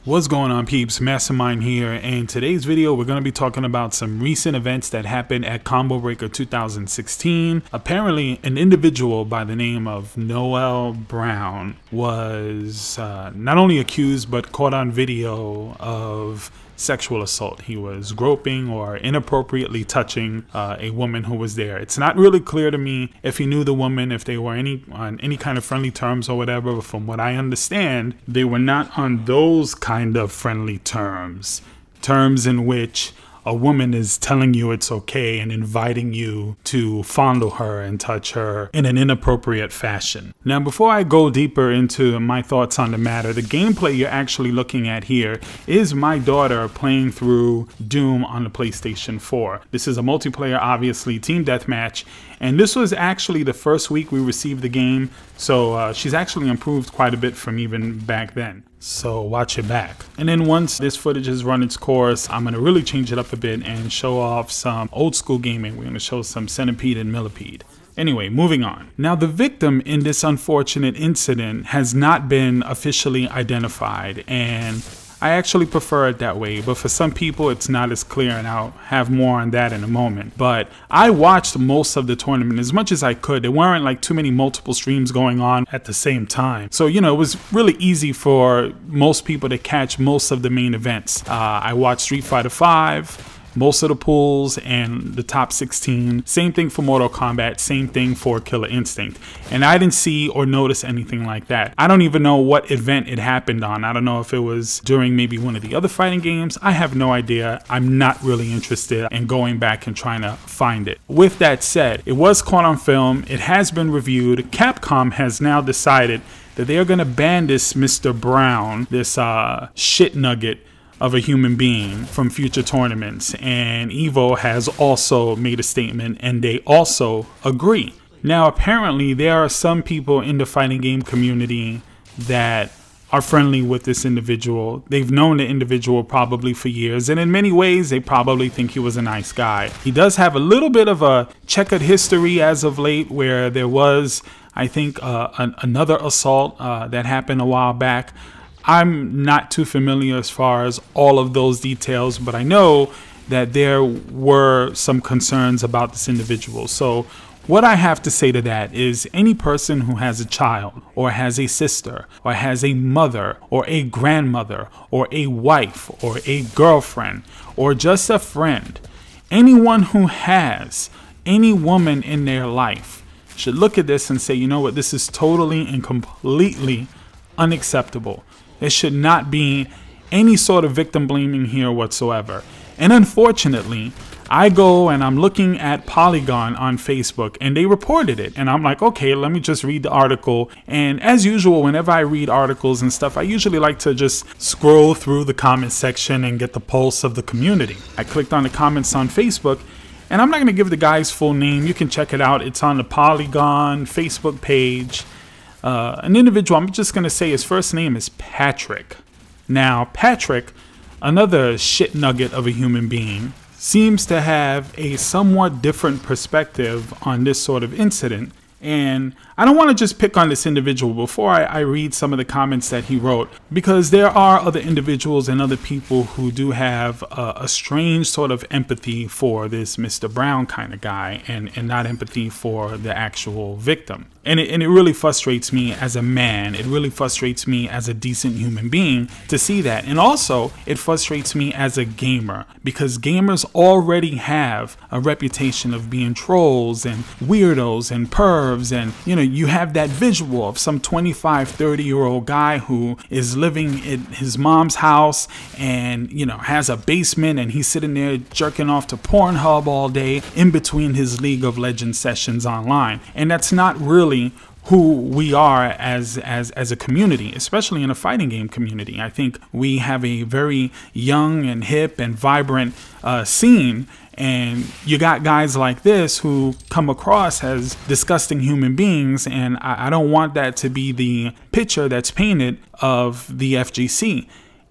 What's going on, peeps? Mastermind here, and in today's video we're going to be talking about some recent events that happened at Combo Breaker 2016. Apparently an individual by the name of Noel Brown was not only accused but caught on video of sexual assault. He was groping or inappropriately touching a woman who was there. It's not really clear to me if he knew the woman, if they were on any kind of friendly terms or whatever, but from what I understand, they were not on those kind of friendly terms in which a woman is telling you it's okay and inviting you to fondle her and touch her in an inappropriate fashion. Now, before I go deeper into my thoughts on the matter, the gameplay you're actually looking at here is my daughter playing through Doom on the PlayStation 4. This is a multiplayer, obviously, team deathmatch, and this was actually the first week we received the game, so she's actually improved quite a bit from even back then. So watch it back. And then once this footage has run its course, I'm going to really change it up a bit and show off some old school gaming. We're going to show some Centipede and Millipede. Anyway, moving on. Now, the victim in this unfortunate incident has not been officially identified, and I actually prefer it that way, but for some people it's not as clear, and I'll have more on that in a moment. But I watched most of the tournament as much as I could. There weren't like too many multiple streams going on at the same time, so you know, it was really easy for most people to catch most of the main events. I watched Street Fighter V, most of the pools, and the top 16. Same thing for Mortal Kombat, same thing for Killer Instinct. And I didn't see or notice anything like that. I don't even know what event it happened on. I don't know if it was during maybe one of the other fighting games. I have no idea. I'm not really interested in going back and trying to find it. With that said, it was caught on film. It has been reviewed. Capcom has now decided that they are going to ban this Mr. Brown, this shit nugget of a human being, from future tournaments, and Evo has also made a statement and they also agree. Now, apparently there are some people in the fighting game community that are friendly with this individual. They've known the individual probably for years, and in many ways they probably think he was a nice guy. He does have a little bit of a checkered history as of late, where there was, I think, another assault that happened a while back. I'm not too familiar as far as all of those details, but I know that there were some concerns about this individual. So what I have to say to that is, any person who has a child or has a sister or has a mother or a grandmother or a wife or a girlfriend or just a friend, anyone who has any woman in their life should look at this and say, you know what, this is totally and completely unacceptable. There should not be any sort of victim blaming here whatsoever. And unfortunately, I go and I'm looking at Polygon on Facebook, and they reported it. And I'm like, okay, let me just read the article. And as usual, whenever I read articles and stuff, I usually like to just scroll through the comment section and get the pulse of the community. I clicked on the comments on Facebook, and I'm not going to give the guy's full name. You can check it out. It's on the Polygon Facebook page. An individual, I'm just going to say his first name is Patrick. Now, Patrick, another shit nugget of a human being, seems to have a somewhat different perspective on this sort of incident. And I don't want to just pick on this individual before I read some of the comments that he wrote, because there are other individuals and other people who do have a strange sort of empathy for this Mr. Brown kind of guy, and not empathy for the actual victim. And it really frustrates me as a man. It really frustrates me as a decent human being to see that. And also, it frustrates me as a gamer, because gamers already have a reputation of being trolls and weirdos and pervs. And, you know, you have that visual of some 25, 30-year-old guy who is living in his mom's house and, you know, has a basement, and he's sitting there jerking off to Pornhub all day in between his League of Legends sessions online. And that's not really who we are as a community, especially in a fighting game community. I think we have a very young and hip and vibrant scene, and you got guys like this who come across as disgusting human beings, and I don't want that to be the picture that's painted of the FGC.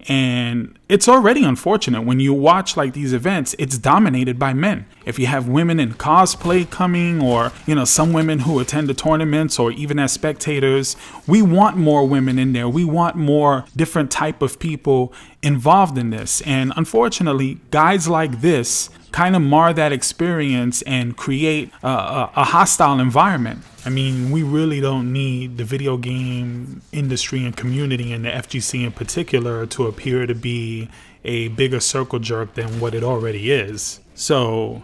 And it's already unfortunate when you watch like these events, it's dominated by men. If you have women in cosplay coming, or, you know, some women who attend the tournaments or even as spectators, we want more women in there. We want more different type of people involved in this. And unfortunately, guys like this kind of mar that experience and create a hostile environment. I mean, we really don't need the video game industry and community, and the FGC in particular, to appear to be a bigger circle jerk than what it already is. So,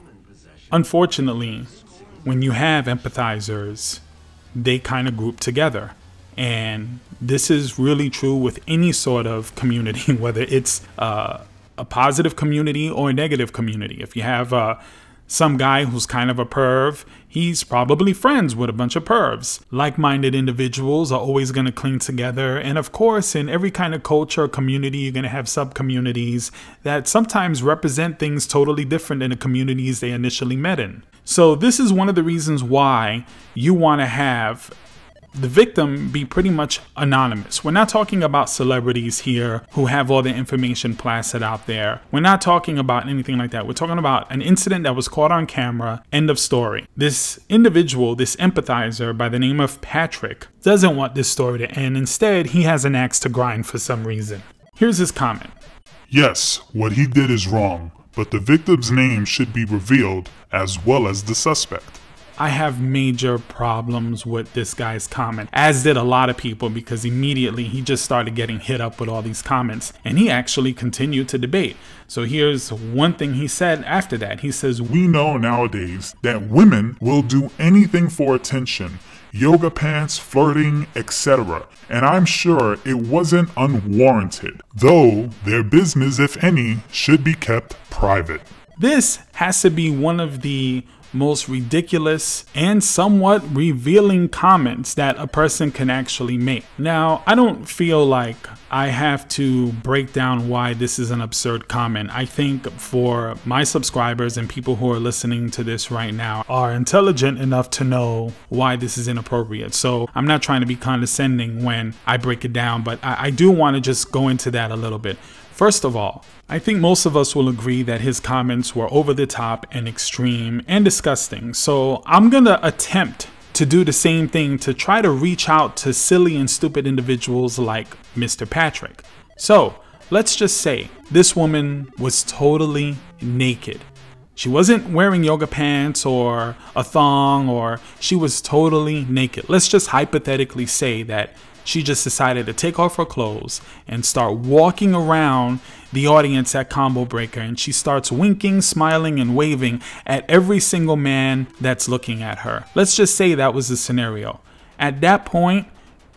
unfortunately, when you have empathizers, they kind of group together. And this is really true with any sort of community, whether it's a positive community or a negative community. If you have some guy who's kind of a perv, he's probably friends with a bunch of pervs. Like-minded individuals are always going to cling together. And of course, in every kind of culture or community, you're going to have sub-communities that sometimes represent things totally different than the communities they initially met in. So this is one of the reasons why you want to have the victim be pretty much anonymous. We're not talking about celebrities here who have all the information plastered out there. We're not talking about anything like that. We're talking about an incident that was caught on camera. End of story. This individual, this empathizer by the name of Patrick, doesn't want this story to end. Instead, he has an axe to grind for some reason. Here's his comment. Yes, what he did is wrong, but the victim's name should be revealed as well as the suspect. I have major problems with this guy's comment, as did a lot of people, because immediately he just started getting hit up with all these comments, and he actually continued to debate. So here's one thing he said after that. He says, "We know nowadays that women will do anything for attention, yoga pants, flirting, etc. And I'm sure it wasn't unwarranted, though their business, if any, should be kept private." This has to be one of the most ridiculous and somewhat revealing comments that a person can actually make. Now, I don't feel like I have to break down why this is an absurd comment. I think for my subscribers and people who are listening to this right now are intelligent enough to know why this is inappropriate. So I'm not trying to be condescending when I break it down, but I do want to just go into that a little bit. First of all, I think most of us will agree that his comments were over the top and extreme and disgusting. So I'm going to attempt to do the same thing to try to reach out to silly and stupid individuals like Mr. Patrick. So let's just say this woman was totally naked. She wasn't wearing yoga pants or a thong, or she was totally naked. Let's just hypothetically say that she just decided to take off her clothes and start walking around the audience at Combo Breaker, and she starts winking, smiling, and waving at every single man that's looking at her. Let's just say that was the scenario. At that point,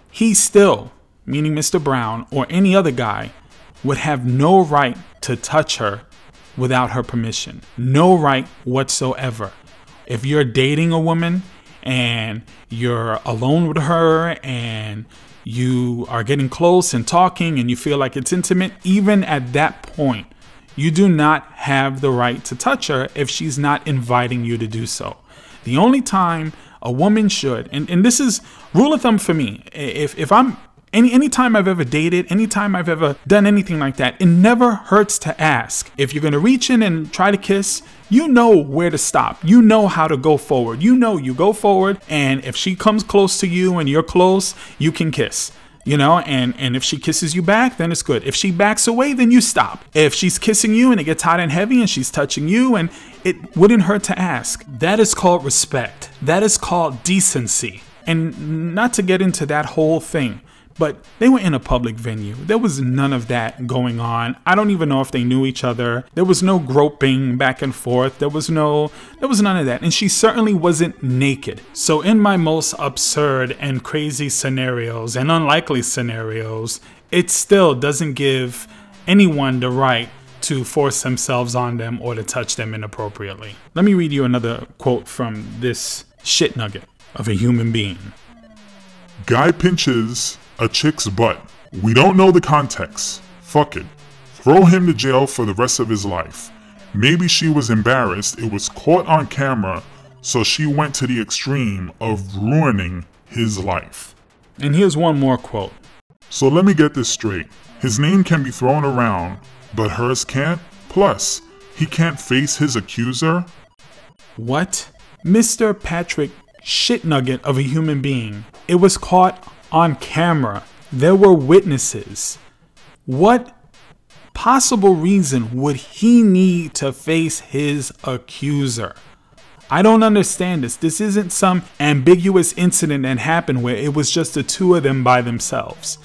he still, meaning Mr. Brown or any other guy, would have no right to touch her without her permission. No right whatsoever. If you're dating a woman and you're alone with her and you are getting close and talking and you feel like it's intimate, even at that point, you do not have the right to touch her if she's not inviting you to do so. The only time a woman should, and this is rule of thumb for me, if I'm anytime I've ever dated, anytime I've ever done anything like that, it never hurts to ask. If you're gonna reach in and try to kiss, you know where to stop. You know how to go forward. You know you go forward, and if she comes close to you and you're close, you can kiss. You know, and if she kisses you back, then it's good. If she backs away, then you stop. If she's kissing you and it gets hot and heavy and she's touching you, and it wouldn't hurt to ask. That is called respect. That is called decency. And not to get into that whole thing, but they were in a public venue. There was none of that going on. I don't even know if they knew each other. There was no groping back and forth. There was none of that. And she certainly wasn't naked. So in my most absurd and crazy scenarios and unlikely scenarios, it still doesn't give anyone the right to force themselves on them or to touch them inappropriately. Let me read you another quote from this shit nugget of a human being. "Guy pinches a chick's butt. We don't know the context. Fuck it. Throw him to jail for the rest of his life. Maybe she was embarrassed. It was caught on camera, so she went to the extreme of ruining his life." And here's one more quote. So let me get this straight. His name can be thrown around, but hers can't? Plus, he can't face his accuser? What? Mr. Patrick Shitnugget of a human being. It was caught on camera. There were witnesses. What possible reason would he need to face his accuser? I don't understand this. This isn't some ambiguous incident that happened where it was just the two of them by themselves.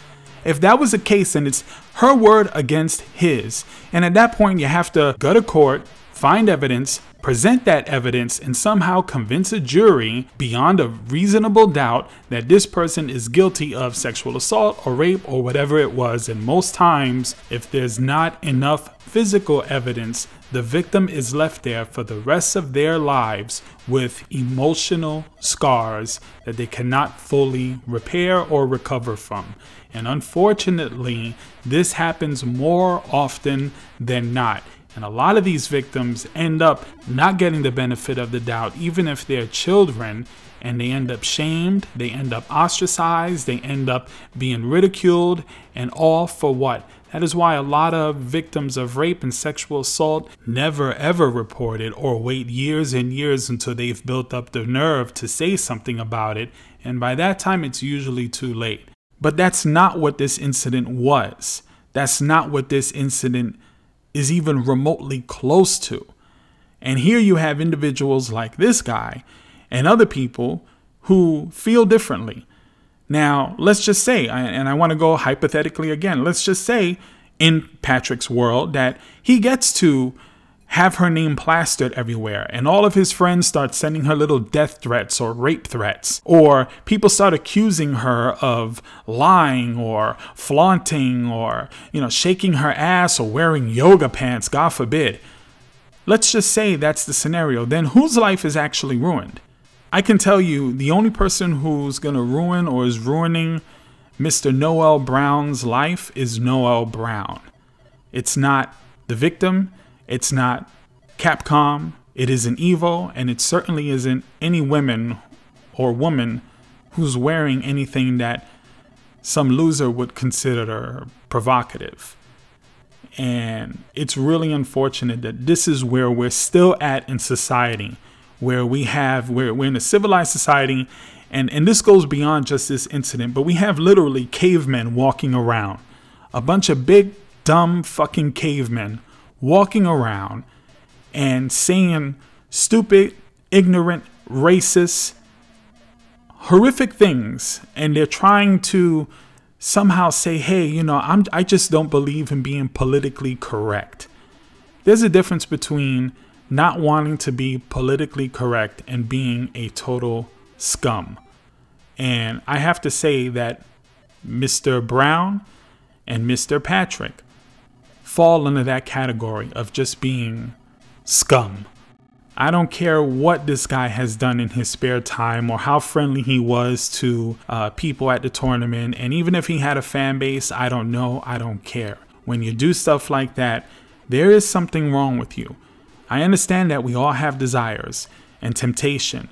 If that was the case, then it's her word against his. And at that point, you have to go to court, find evidence, present that evidence, and somehow convince a jury beyond a reasonable doubt that this person is guilty of sexual assault or rape or whatever it was. And most times, if there's not enough physical evidence, the victim is left there for the rest of their lives with emotional scars that they cannot fully repair or recover from. And unfortunately, this happens more often than not. And a lot of these victims end up not getting the benefit of the doubt, even if they're children, and they end up shamed, they end up ostracized, they end up being ridiculed, and all for what? That is why a lot of victims of rape and sexual assault never ever report it or wait years and years until they've built up the nerve to say something about it. And by that time, it's usually too late. But that's not what this incident was. That's not what this incident is even remotely close to. And here you have individuals like this guy and other people who feel differently. Now, let's just say, and I want to go hypothetically again, let's just say in Patrick's world that he gets to have her name plastered everywhere and all of his friends start sending her little death threats or rape threats, or people start accusing her of lying or flaunting or, shaking her ass or wearing yoga pants, God forbid. Let's just say that's the scenario. Then whose life is actually ruined? I can tell you the only person who's going to ruin or is ruining Mr. Noel Brown's life is Noel Brown. It's not the victim. It's not Capcom. It isn't Evo. And it certainly isn't any women or woman who's wearing anything that some loser would consider provocative. And it's really unfortunate that this is where we're still at in society, where we're in a civilized society, and this goes beyond just this incident, but we have literally cavemen walking around, a bunch of big, dumb fucking cavemen walking around and saying stupid, ignorant, racist, horrific things, and they're trying to somehow say, hey, I just don't believe in being politically correct. There's a difference between not wanting to be politically correct and being a total scum. And I have to say that Mr. Brown and Mr. Patrick fall under that category of just being scum. I don't care what this guy has done in his spare time or how friendly he was to people at the tournament. And even if he had a fan base, I don't know. I don't care. When you do stuff like that, there is something wrong with you. I understand that we all have desires and temptation,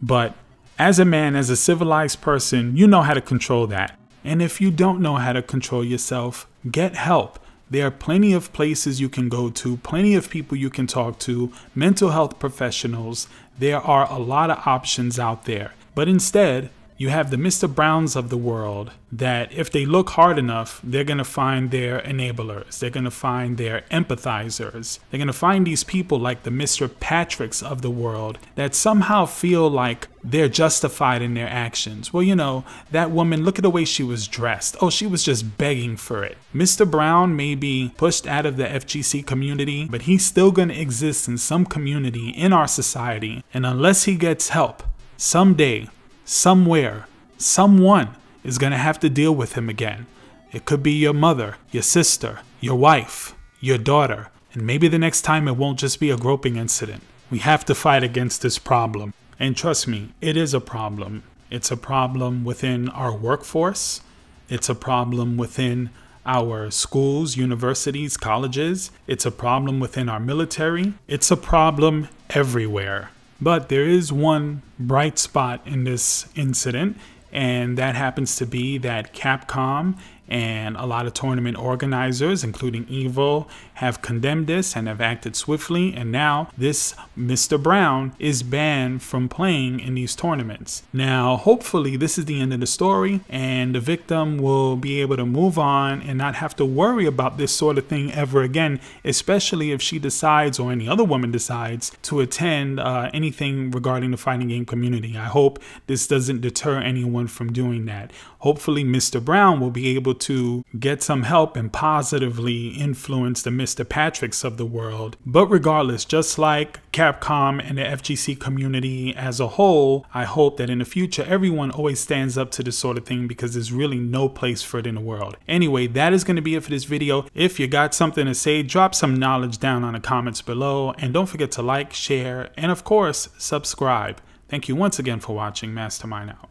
but as a man, as a civilized person, you know how to control that. And if you don't know how to control yourself, get help. There are plenty of places you can go to, plenty of people you can talk to, mental health professionals. There are a lot of options out there. But instead, you have the Mr. Browns of the world that if they look hard enough, they're going to find their enablers. They're going to find their empathizers. They're going to find these people like the Mr. Patricks of the world that somehow feel like they're justified in their actions. Well, that woman, look at the way she was dressed. Oh, she was just begging for it. Mr. Brown may be pushed out of the FGC community, but he's still going to exist in some community in our society. And unless he gets help, someday, somewhere, someone is going to have to deal with him again. It could be your mother, your sister, your wife, your daughter, and maybe the next time it won't just be a groping incident. We have to fight against this problem. And trust me, it is a problem. It's a problem within our workforce. It's a problem within our schools, universities, colleges. It's a problem within our military. It's a problem everywhere. But there is one bright spot in this incident, and that happens to be that Capcom and a lot of tournament organizers, including Evil, have condemned this and have acted swiftly, and now this Mr. Brown is banned from playing in these tournaments. Now, hopefully this is the end of the story, and the victim will be able to move on and not have to worry about this sort of thing ever again, especially if she decides, or any other woman decides, to attend anything regarding the fighting game community. I hope this doesn't deter anyone from doing that. Hopefully Mr. Brown will be able to get some help and positively influence the Mr. Patricks of the world. But regardless, just like Capcom and the FGC community as a whole, I hope that in the future everyone always stands up to this sort of thing, because there's really no place for it in the world. Anyway, that is going to be it for this video. If you got something to say, drop some knowledge down on the comments below, and don't forget to like, share, and of course, subscribe. Thank you once again for watching. Mastermind out.